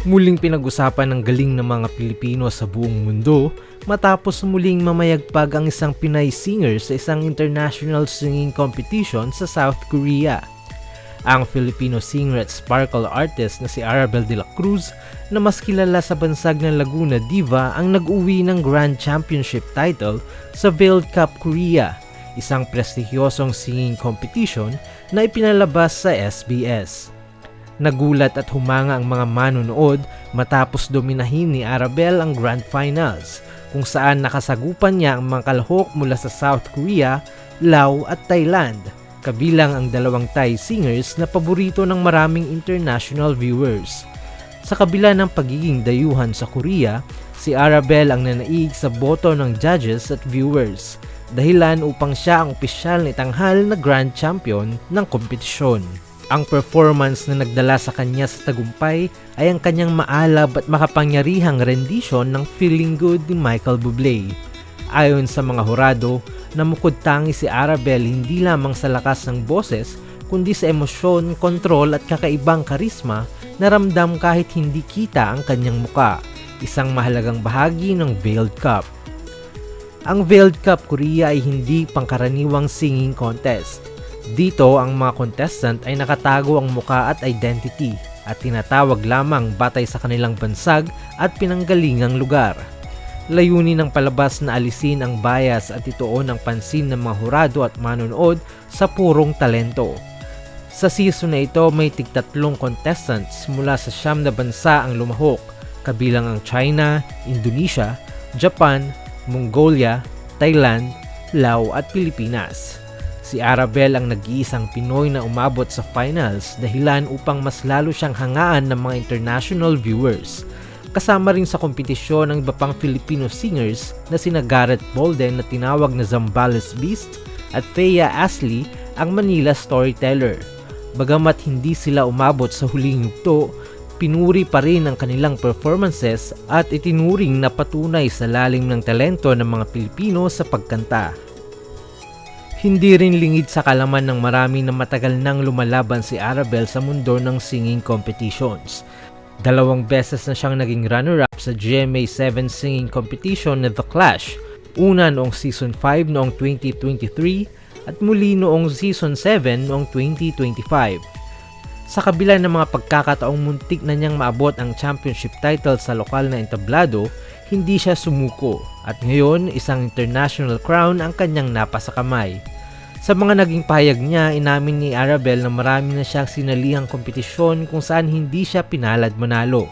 Muling pinag-usapan ng galing ng mga Pilipino sa buong mundo matapos muling mamayagpag ang isang Pinay singer sa isang international singing competition sa South Korea. Ang Filipino singer at sparkle artist na si Arabel de la Cruz na mas kilala sa bansag ng Laguna Diva ang nag-uwi ng Grand Championship title sa Veiled Cup Korea, isang prestigyosong singing competition na ipinalabas sa SBS. Nagulat at humanga ang mga manonood matapos dominahin ni Arabel ang Grand Finals, kung saan nakasagupan niya ang mga kalahok mula sa South Korea, Laos at Thailand, kabilang ang dalawang Thai singers na paborito ng maraming international viewers. Sa kabila ng pagiging dayuhan sa Korea, si Arabel ang nanaig sa boto ng judges at viewers, dahilan upang siya ang opisyal na itanghal na Grand Champion ng kompetisyon. Ang performance na nagdala sa kanya sa tagumpay ay ang kanyang maalab at makapangyarihang rendition ng Feeling Good ni Michael Bublé. Ayon sa mga hurado, namukod tangi si Arabel hindi lamang sa lakas ng boses kundi sa emosyon, kontrol at kakaibang karisma na ramdam kahit hindi kita ang kanyang muka, isang mahalagang bahagi ng Veiled Cup. Ang Veiled Cup Korea ay hindi pangkaraniwang singing contest. Dito, ang mga contestant ay nakatago ang muka at identity at tinatawag lamang batay sa kanilang bansag at pinanggalingang lugar. Layunin ng palabas na alisin ang bias at ituon ang pansin ng mga hurado at manonood sa purong talento. Sa season na ito, may tig-3 contestants mula sa 9 na bansa ang lumahok, kabilang ang China, Indonesia, Japan, Mongolia, Thailand, Laos at Pilipinas. Si Arabel ang nag-iisang Pinoy na umabot sa finals, dahilan upang mas lalo siyang hangaan ng mga international viewers. Kasama rin sa kompetisyon ang iba pang Filipino singers na sina Gareth Bolden na tinawag na Zambales Beast at Thea Ashley ang Manila Storyteller. Bagamat hindi sila umabot sa huling yugto, pinuri pa rin ang kanilang performances at itinuring na patunay sa lalim ng talento ng mga Pilipino sa pagkanta. Hindi rin lingid sa kalaman ng marami na matagal nang lumalaban si Arabel sa mundo ng singing competitions. 2 beses na siyang naging runner-up sa GMA7 singing competition na The Clash, una noong Season 5 noong 2023 at muli noong Season 7 noong 2025. Sa kabila ng mga pagkakataong muntik na niyang maabot ang championship title sa lokal na entablado, hindi siya sumuko at ngayon isang international crown ang kanyang napasakamay. Sa mga naging pahayag niya, inamin ni Arabel na marami na siyang sinalihang kompetisyon kung saan hindi siya pinalad manalo.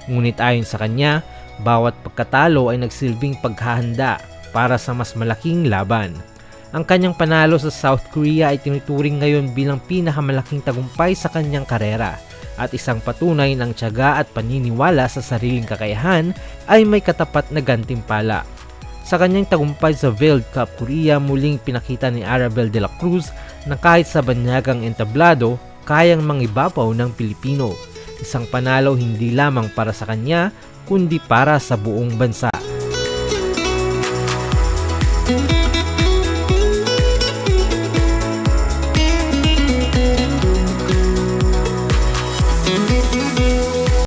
Ngunit ayon sa kanya, bawat pagkatalo ay nagsilbing paghahanda para sa mas malaking laban. Ang kanyang panalo sa South Korea ay tinuturing ngayon bilang pinakamalaking tagumpay sa kanyang karera at isang patunay ng tiyaga at paniniwala sa sariling kakayahan ay may katapat na gantimpala. Sa kanyang tagumpay sa Veiled Cup Korea, muling pinakita ni Arabel de la Cruz na kahit sa banyagang entablado, kayang mangibabaw ng Pilipino. Isang panalo hindi lamang para sa kanya, kundi para sa buong bansa.